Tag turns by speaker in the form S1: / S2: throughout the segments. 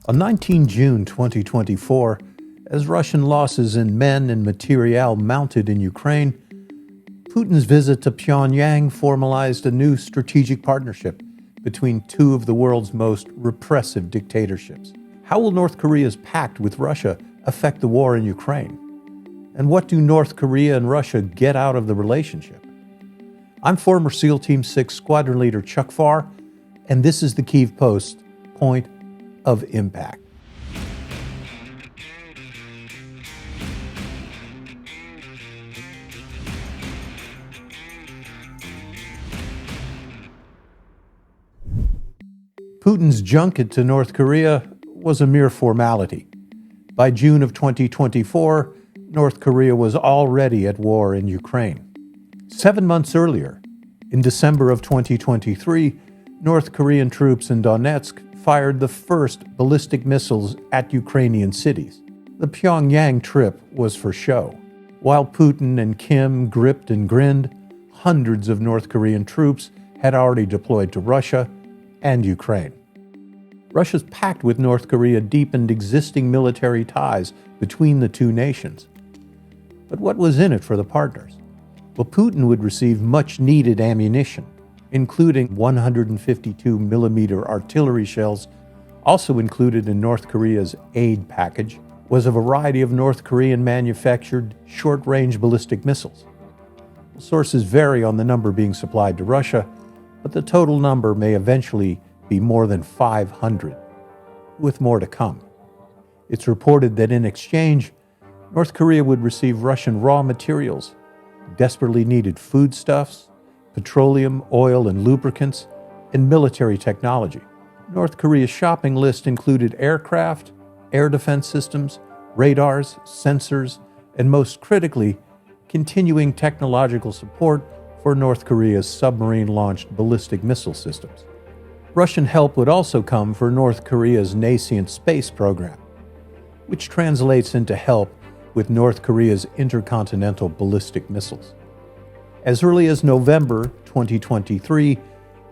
S1: On 19 June 2024, as Russian losses in men and materiel mounted in Ukraine, Putin's visit to Pyongyang formalized a new strategic partnership between two of the world's most repressive dictatorships. How will North Korea's pact with Russia affect the war in Ukraine? And what do North Korea and Russia get out of the relationship? I'm former SEAL Team 6 Squadron Leader Chuck Pfarrer, and this is the Kyiv Post's Point of Impact. Putin's junket to North Korea was a mere formality. By June of 2024, North Korea was already at war in Ukraine. 7 months earlier, in December of 2023, North Korean troops in Donetsk fired the first ballistic missiles at Ukrainian cities. The Pyongyang trip was for show. While Putin and Kim gripped and grinned, hundreds of North Korean troops had already deployed to Russia and Ukraine. Russia's pact with North Korea deepened existing military ties between the two nations. But what was in it for the partners? Well, Putin would receive much-needed ammunition, including 152mm artillery shells. Also included in North Korea's aid package was a variety of North Korean-manufactured short-range ballistic missiles. Sources vary on the number being supplied to Russia, but the total number may eventually be more than 500, with more to come. It's reported that in exchange, North Korea would receive Russian raw materials, desperately needed foodstuffs, petroleum, oil, and lubricants, and military technology. North Korea's shopping list included aircraft, air defense systems, radars, sensors, and most critically, continuing technological support for North Korea's submarine-launched ballistic missile systems. Russian help would also come for North Korea's nascent space program, which translates into help with North Korea's intercontinental ballistic missiles. As early as November 2023,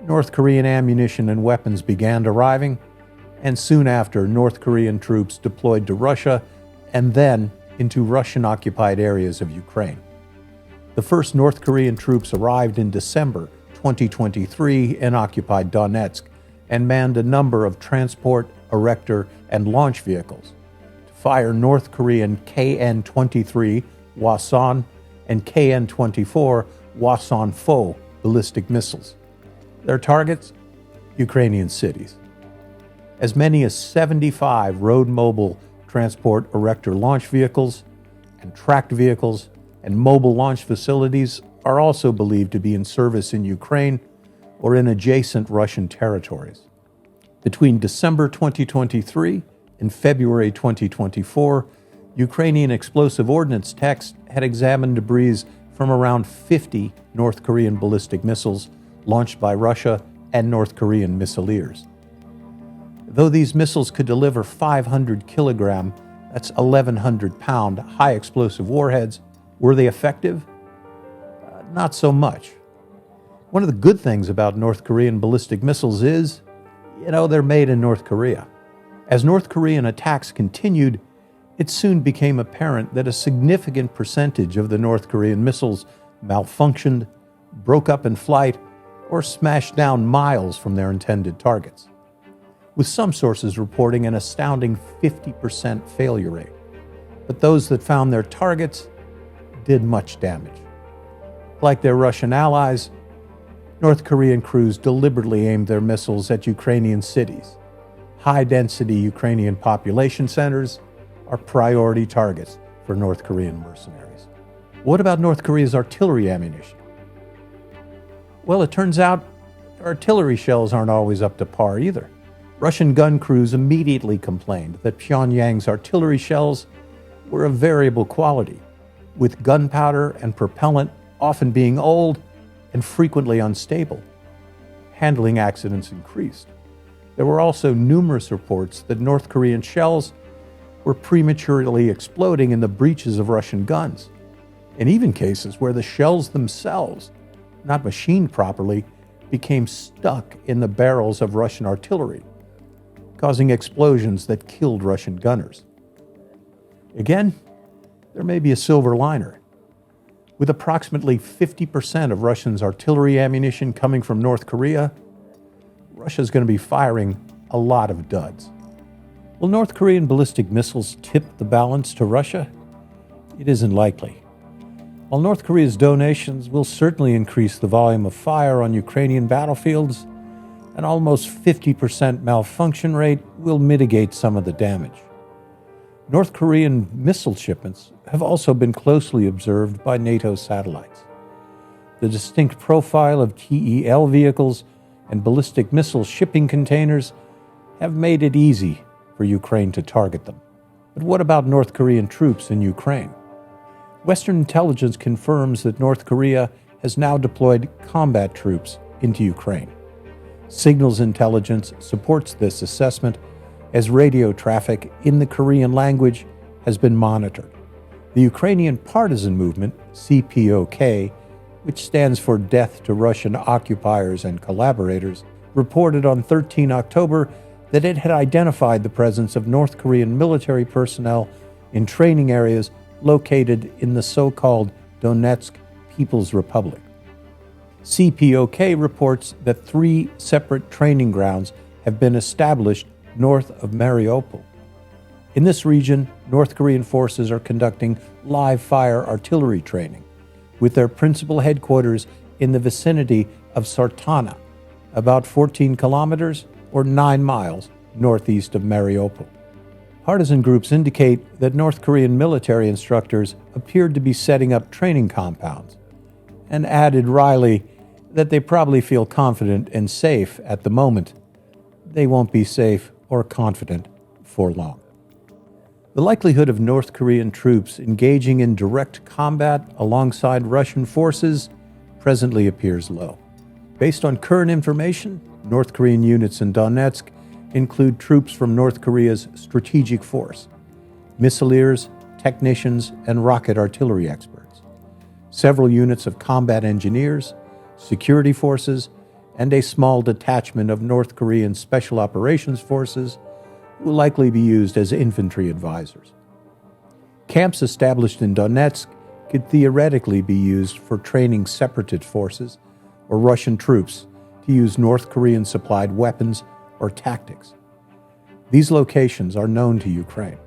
S1: North Korean ammunition and weapons began arriving, and soon after, North Korean troops deployed to Russia and then into Russian-occupied areas of Ukraine. The first North Korean troops arrived in December 2023 in occupied Donetsk and manned a number of transport, erector, and launch vehicles to fire North Korean KN-23 Hwasong and KN-24 Hwasong-4 ballistic missiles. Their targets? Ukrainian cities. As many as 75 road-mobile transport erector launch vehicles and tracked vehicles and mobile launch facilities are also believed to be in service in Ukraine or in adjacent Russian territories. Between December 2023 and February 2024, Ukrainian explosive ordnance techs had examined debris from around 50 North Korean ballistic missiles launched by Russia and North Korean missileers. Though these missiles could deliver 500 kilogram, that's 1,100 pound high explosive warheads, were they effective? Not so much. One of the good things about North Korean ballistic missiles is, they're made in North Korea. As North Korean attacks continued, it soon became apparent that a significant percentage of the North Korean missiles malfunctioned, broke up in flight, or smashed down miles from their intended targets, with some sources reporting an astounding 50% failure rate. But those that found their targets did much damage. Like their Russian allies, North Korean crews deliberately aimed their missiles at Ukrainian cities. High-density Ukrainian population centers are priority targets for North Korean mercenaries. What about North Korea's artillery ammunition? Well, it turns out artillery shells aren't always up to par either. Russian gun crews immediately complained that Pyongyang's artillery shells were of variable quality, with gunpowder and propellant often being old and frequently unstable. Handling accidents increased. There were also numerous reports that North Korean shells were prematurely exploding in the breeches of Russian guns, and even cases where the shells themselves, not machined properly, became stuck in the barrels of Russian artillery. causing explosions that killed Russian gunners. Again, there may be a silver liner. With approximately 50% of Russia's artillery ammunition coming from North Korea, Russia's going to be firing a lot of duds. Will North Korean ballistic missiles tip the balance to Russia? It isn't likely. While North Korea's donations will certainly increase the volume of fire on Ukrainian battlefields, an almost 50% malfunction rate will mitigate some of the damage. North Korean missile shipments have also been closely observed by NATO satellites. The distinct profile of TEL vehicles and ballistic missile shipping containers have made it easy for Ukraine to target them. But what about North Korean troops in Ukraine? Western intelligence confirms that North Korea has now deployed combat troops into Ukraine. Signals intelligence supports this assessment as radio traffic in the Korean language has been monitored. The Ukrainian partisan movement, CPOK, which stands for Death to Russian Occupiers and Collaborators, reported on 13 October that it had identified the presence of North Korean military personnel in training areas located in the so-called Donetsk People's Republic. CPOK reports that 3 separate training grounds have been established north of Mariupol. In this region, North Korean forces are conducting live-fire artillery training, with their principal headquarters in the vicinity of Sartana, about 14 kilometers or 9 miles northeast of Mariupol. Partisan groups indicate that North Korean military instructors appeared to be setting up training compounds, and added wryly that they probably feel confident and safe at the moment. They won't be safe or confident for long. The likelihood of North Korean troops engaging in direct combat alongside Russian forces presently appears low. Based on current information, North Korean units in Donetsk include troops from North Korea's strategic force, missileers, technicians, and rocket artillery experts, several units of combat engineers, security forces, and a small detachment of North Korean Special Operations Forces will likely be used as infantry advisors. Camps established in Donetsk could theoretically be used for training separatist forces or Russian troops to use North Korean-supplied weapons or tactics. These locations are known to Ukraine.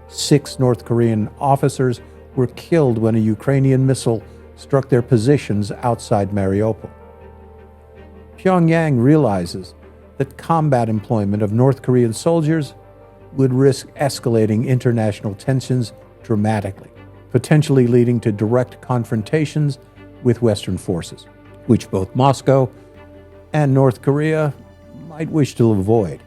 S1: 6 North Korean officers were killed when a Ukrainian missile struck their positions outside Mariupol. Pyongyang realizes that combat employment of North Korean soldiers would risk escalating international tensions dramatically, potentially leading to direct confrontations with Western forces, which both Moscow and North Korea might wish to avoid.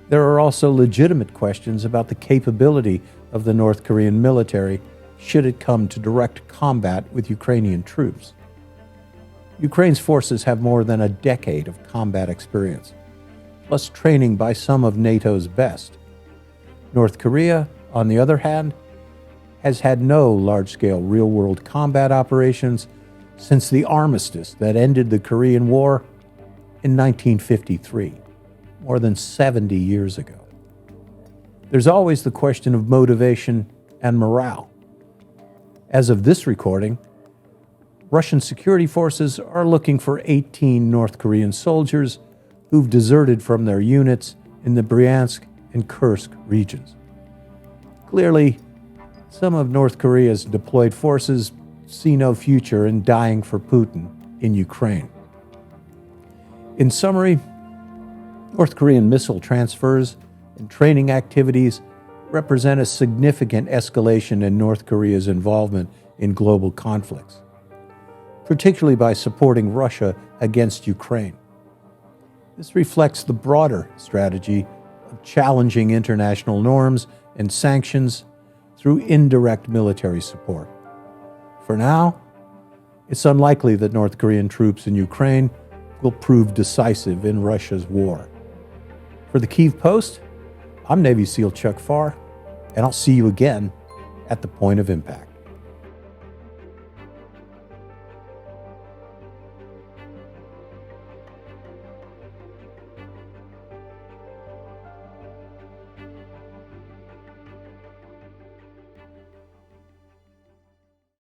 S1: There are also legitimate questions about the capability of the North Korean military should it come to direct combat with Ukrainian troops. Ukraine's forces have more than a decade of combat experience, plus training by some of NATO's best. North Korea, on the other hand, has had no large-scale real-world combat operations since the armistice that ended the Korean War in 1953, more than 70 years ago. There's always the question of motivation and morale. As of this recording, Russian security forces are looking for 18 North Korean soldiers who've deserted from their units in the Bryansk and Kursk regions. Clearly, some of North Korea's deployed forces see no future in dying for Putin in Ukraine. In summary, North Korean missile transfers and training activities represent a significant escalation in North Korea's involvement in global conflicts, particularly by supporting Russia against Ukraine. This reflects the broader strategy of challenging international norms and sanctions through indirect military support. For now, it's unlikely that North Korean troops in Ukraine will prove decisive in Russia's war. For the Kyiv Post, I'm Navy SEAL Chuck Pfarrer, and I'll see you again at the point of impact.